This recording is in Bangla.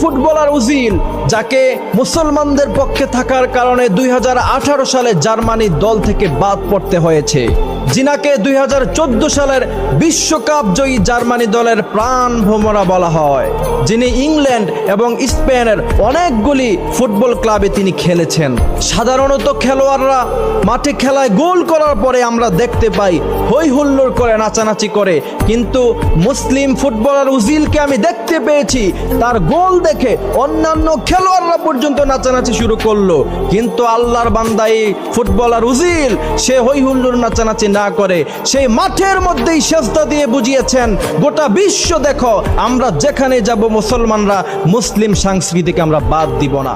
ফুটবলার উজিল, যাকে মুসলমানদের পক্ষে থাকার কারণে 2018 সালে জার্মানির দল থেকে বাদ পড়তে হয়েছে, যিনাকে 2014 সালের বিশ্বকাপ জয়ী জার্মানি দলের প্রাণ ভ্রমরা বলা হয়, যিনি ইংল্যান্ড এবং স্পেনের অনেকগুলি ফুটবল ক্লাবে তিনি খেলেছেন। সাধারণত খেলোয়াড়রা মাঠে খেলায় গোল করার পরে আমরা দেখতে পাই হই হুল্লোড় করে নাচানাচি করে, কিন্তু মুসলিম ফুটবলার উজিলকে আমি দেখতে পেয়েছি তার গোল দেখে অন্যান্য খেলোয়াড়রা পর্যন্ত নাচানাচি শুরু করলো, কিন্তু আল্লাহর বান্দা এই ফুটবলার উজিল সে হই হুল্লোড় নাচানাচি না করে সেই মাঠের মধ্যেই সেজদা দিয়ে বুঝিয়েছেন গোটা বিশ্ব দেখো আমরা যেখানে যাব মুসলমানরা মুসলিম সংস্কৃতিকে আমরা বাদ দিব না।